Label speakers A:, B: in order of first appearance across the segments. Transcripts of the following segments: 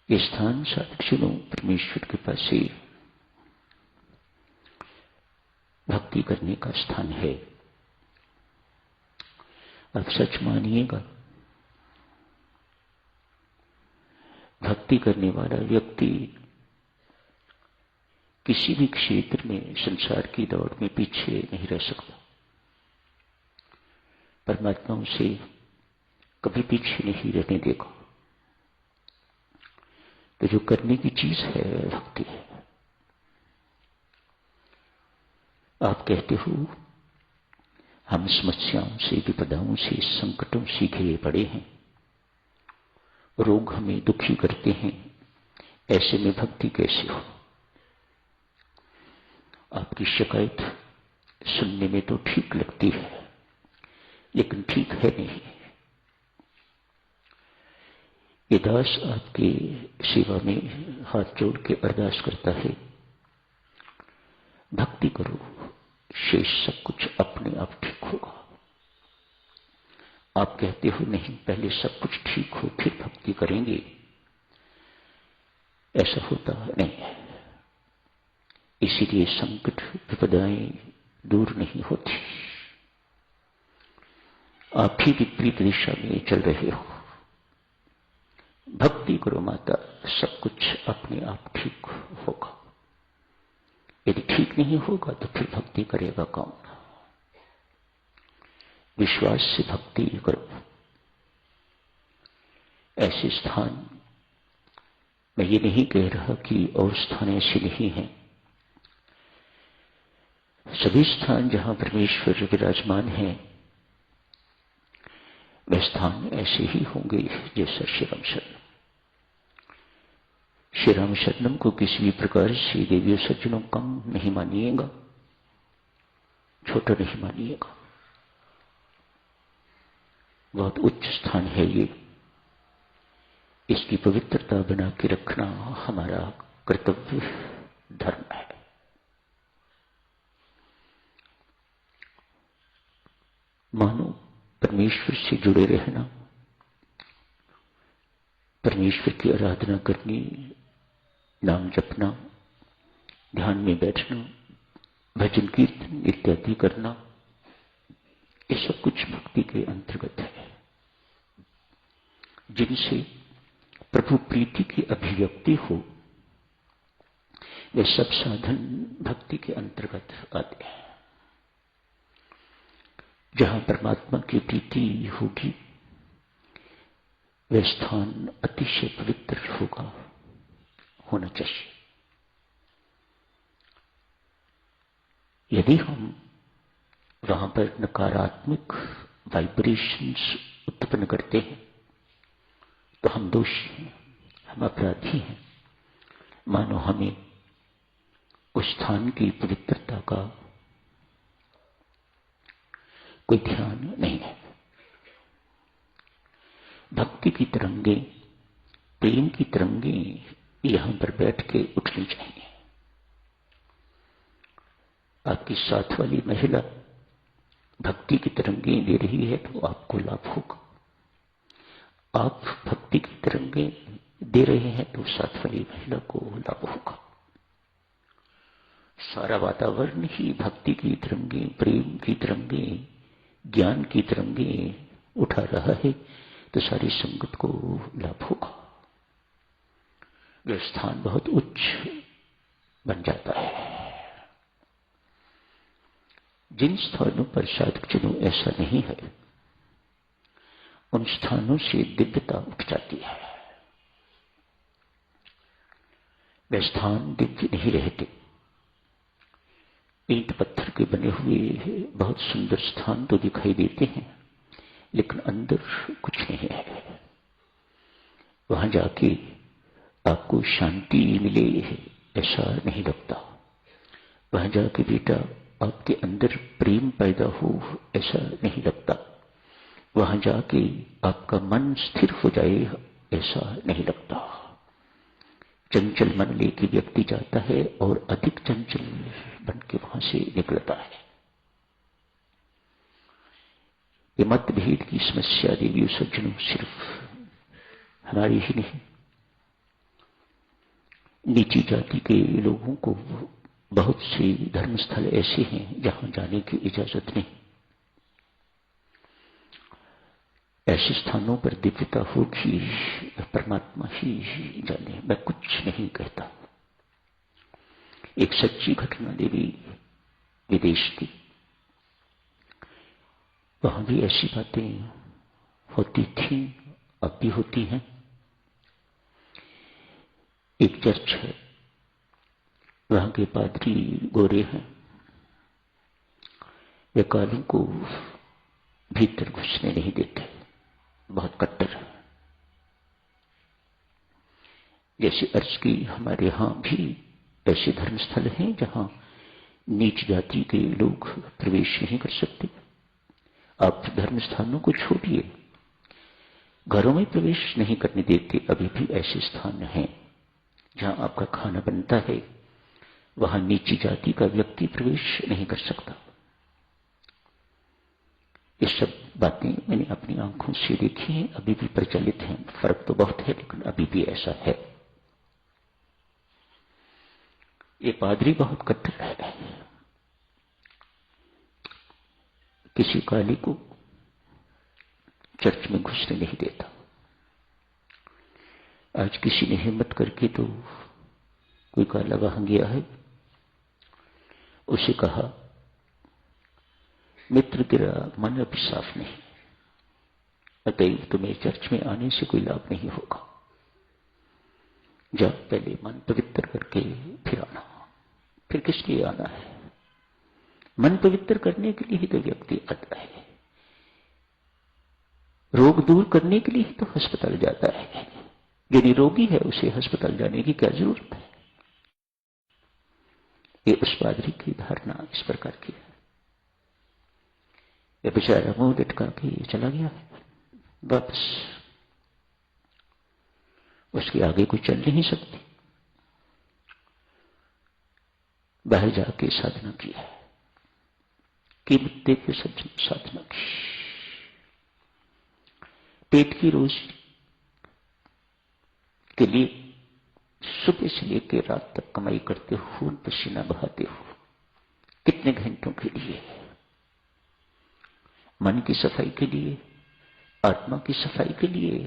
A: ये स्थान साधकजनों परमेश्वर के पास से भक्ति करने का स्थान है। आप सच मानिएगा, भक्ति करने वाला व्यक्ति किसी भी क्षेत्र में संसार की दौड़ में पीछे नहीं रह सकता। परमात्मा उसे कभी पीछे नहीं रहने देगा। तो जो करने की चीज है भक्ति है। आप कहते हो हम समस्याओं से, विपदाओं से, संकटों से घिरे पड़े हैं, रोग हमें दुखी करते हैं, ऐसे में भक्ति कैसे हो? आपकी शिकायत सुनने में तो ठीक लगती है, लेकिन ठीक है नहीं। ये दास आपके सेवा में हाथ जोड़ के अरदास करता है, भक्ति करो, शेष सब कुछ अपने आप ठीक होगा। आप कहते हो नहीं, पहले सब कुछ ठीक हो फिर भक्ति करेंगे। ऐसा होता नहीं है। इसीलिए संकट विपदाएं दूर नहीं होती। आप ही विपरीत दिशा में चल रहे हो। भक्ति करो माता, सब कुछ अपने आप ठीक होगा। यदि ठीक नहीं होगा तो फिर भक्ति करेगा कौन? विश्वास से भक्ति करो। ऐसे स्थान, मैं ये नहीं कह रहा कि और स्थान ऐसे नहीं हैं। सभी स्थान जहां परमेश्वर विराजमान है, वे स्थान ऐसे ही होंगे जैसा श्री राम शरणम। श्री राम शरणम को किसी भी प्रकार से देवी सज्जनों कम नहीं मानिएगा, छोटा नहीं मानिएगा। बहुत उच्च स्थान है ये। इसकी पवित्रता बना के रखना हमारा कर्तव्य धर्म है। मानो परमेश्वर से जुड़े रहना, परमेश्वर की आराधना करनी, नाम जपना, ध्यान में बैठना, भजन कीर्तन इत्यादि करना, ये सब कुछ भक्ति के अंतर्गत है। जिनसे प्रभु प्रीति की अभिव्यक्ति हो, वे सब साधन भक्ति के अंतर्गत आते हैं। जहां परमात्मा की प्रीति होगी, वह स्थान अतिशय पवित्र होगा, होना चाहिए। यदि हम वहां पर नकारात्मक वाइब्रेशंस उत्पन्न करते हैं तो हम दोषी हैं, हम अपराधी हैं। मानो हमें उस स्थान की पवित्रता का कोई ध्यान नहीं है। भक्ति की तरंगे, प्रेम की तरंगे यहां पर बैठ के उठनी चाहिए। आपकी साथ वाली महिला भक्ति की तरंगे दे रही है तो आपको लाभ होगा। आप भक्ति की तरंगे दे रहे हैं तो साथ वाली महिला को लाभ होगा। सारा वातावरण ही भक्ति की तरंगे, प्रेम की तरंगे, ज्ञान की तरंगे उठा रहा है तो सारी संगत को लाभ होगा। वह स्थान बहुत उच्च बन जाता है। जिन स्थानों पर साधकजनों ऐसा नहीं है, उन स्थानों से दिव्यता उठ जाती है। वे स्थान दिव्य नहीं रहते। ईंट पत्थर के बने हुए बहुत सुंदर स्थान तो दिखाई देते हैं, लेकिन अंदर कुछ नहीं है। वहां जाके आपको शांति मिले ऐसा नहीं लगता। वहां जाके बेटा आपके अंदर प्रेम पैदा हो ऐसा नहीं लगता। वहां जाके आपका मन स्थिर हो जाए ऐसा नहीं लगता। चंचल मन लेके व्यक्ति जाता है और अधिक चंचल बन के वहां से निकलता है। ये मतभेद की समस्या देवी सज्जनों सिर्फ हमारी ही नहीं, नीची जाति के लोगों को बहुत से धर्मस्थल ऐसे हैं जहां जाने की इजाजत नहीं। ऐसे स्थानों पर दिव्यता होगी, परमात्मा ही जाने, मैं कुछ नहीं कहता। एक सच्ची घटना देवी विदेश की, वहां भी ऐसी बातें होती थी, अब भी होती हैं। एक चर्च है, वहां के पादरी गोरे हैं, वे कालों को भीतर घुसने नहीं देते, बहुत कट्टर है। जैसे अर्ज की, हमारे यहां भी ऐसे धर्मस्थल हैं जहां नीच जाति के लोग प्रवेश नहीं कर सकते। आप धर्मस्थानों को छोड़िए, घरों में प्रवेश नहीं करने देते। अभी भी ऐसे स्थान हैं जहां आपका खाना बनता है, वहां नीची जाति का व्यक्ति प्रवेश नहीं कर सकता। ये सब बातें मैंने अपनी आंखों से देखी हैं, अभी भी प्रचलित हैं। फर्क तो बहुत है, लेकिन अभी भी ऐसा है। ये पादरी बहुत कट्टर है, किसी काली को चर्च में घुसने नहीं देता। आज किसी ने हिम्मत करके, तो कोई काला वहां गया है, उसे कहा, मित्र तेरा मन अभी साफ नहीं, अतएव तुम्हें चर्च में आने से कोई लाभ नहीं होगा। जब पहले मन पवित्र करके फिर आना। फिर किस लिए आना है? मन पवित्र करने के लिए ही तो व्यक्ति आता है, रोग दूर करने के लिए ही तो अस्पताल जाता है। जो निरोगी है उसे अस्पताल जाने की क्या जरूरत है? ये उस पादरी की धारणा इस प्रकार की है। ये बेचारा मुंह लटका के चला गया है वापस, उसके आगे कोई चल नहीं सकती। बाहर जाके साधना की है, कीमत दे के साधना की, पेट की रोजी के लिए सुबह से लेकर रात तक कमाई करते हो, पसीना बहाते हो, कितने घंटों के लिए? मन की सफाई के लिए, आत्मा की सफाई के लिए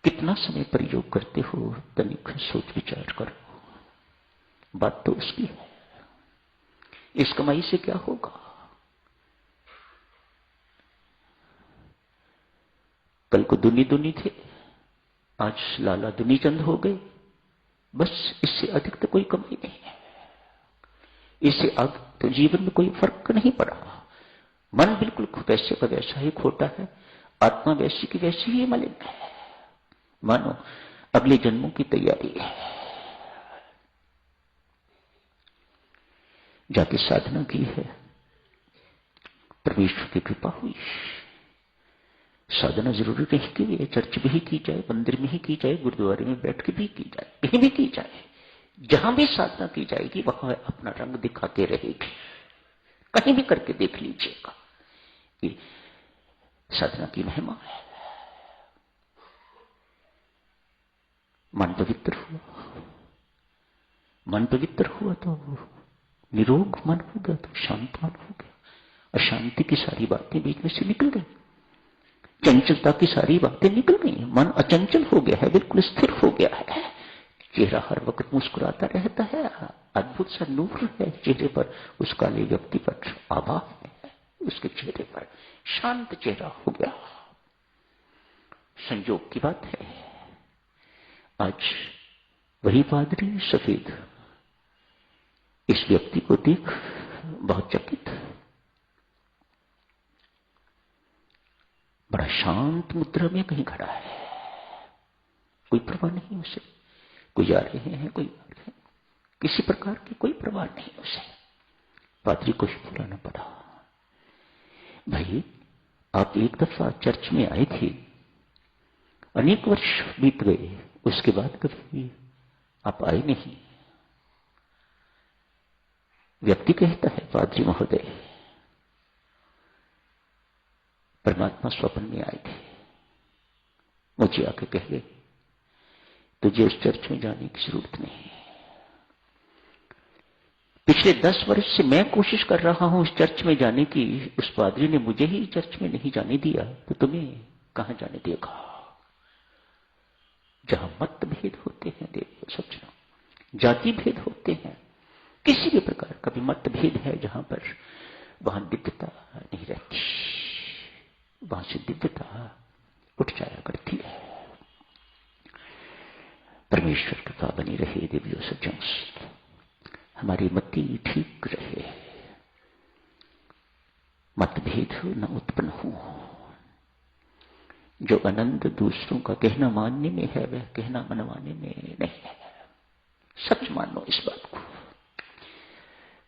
A: कितना समय प्रयोग करते हो? तनिक सोच विचार करो। बात तो उसकी है। इस कमाई से क्या होगा? कल को दुनी दुनी थे, आज लाला दुनी चंद हो गए, बस इससे अधिक तो कोई कमाई नहीं है। इससे अब तो जीवन में कोई फर्क नहीं पड़ा। मन बिल्कुल वैसे का वैसा ही खोटा है, आत्मा वैसी की वैसी ही मलिन है। मानो अगले जन्मों की तैयारी है। जाके साधना की है, परमेश्वर की कृपा हुई। साधना जरूरी नहीं कि चर्च में ही की जाए, मंदिर में ही की जाए, गुरुद्वारे में बैठ के भी की जाए, कहीं भी की जाए। जहां भी साधना की जाएगी वहां अपना रंग दिखाते रहेगी। कहीं भी करके देख लीजिएगा कि साधना की महिमा है। मन पवित्र हुआ, मन पवित्र हुआ तो निरोग मन हो गया, तो शांत मन हो गया। अशांति की सारी बातें बीच में से निकल गई, चंचलता की सारी बातें निकल गई। मन अचंचल हो गया है, बिल्कुल स्थिर हो गया है। चेहरा हर वक्त मुस्कुराता रहता है, अद्भुत सा नूर है चेहरे पर। उस काले व्यक्ति पर आभा है, उसके चेहरे पर शांत चेहरा हो गया। संयोग की बात है, आज वही पादरी सफेद इस व्यक्ति को देख बहुत चकित, बड़ा शांत मुद्रा में कहीं खड़ा है, कोई परवाह नहीं उसे। कोई जा रहे हैं, कोई आ रहे हैं, किसी प्रकार की कोई परवाह नहीं उसे। पादरी को ही बुलाना पड़ा। भाई, आप एक दफा चर्च में आए थे, अनेक वर्ष बीत गए, उसके बाद कभी आप आए नहीं। व्यक्ति कहता है, पादरी महोदय, परमात्मा स्वप्न में आए थे, मुझे आके कह गए तुझे उस चर्च में जाने की जरूरत नहीं। पिछले 10 वर्ष से मैं कोशिश कर रहा हूं उस चर्च में जाने की, उस पादरी ने मुझे ही चर्च में नहीं जाने दिया, तो तुम्हें कहां जाने देगा? जहां मतभेद होते हैं, देखो सोचना, जाति भेद होते हैं, किसी भी प्रकार का भी मतभेद है जहां पर, वहां दिव्यता नहीं रहती, वहां से दिव्यता उठ जाया करती है। परमेश्वर कृपा बनी रहे देवियों सज्जनों, हमारी मति ठीक रहे, मतभेद न उत्पन्न हो। जो आनंद दूसरों का कहना मानने में है, वह कहना मनवाने में नहीं है। सच मानो इस बात को,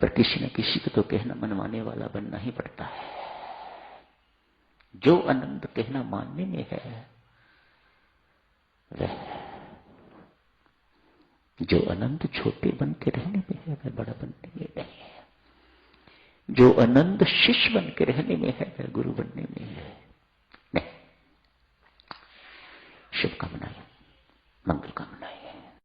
A: पर किसी न किसी को तो कहना मनवाने वाला बनना ही पड़ता है। जो आनंद कहना मानने में है, वह, जो आनंद छोटे बन के रहने में है, वह बड़ा बनने में नहीं है। जो आनंद शिष्य बन के रहने में है, वह गुरु बनने में है।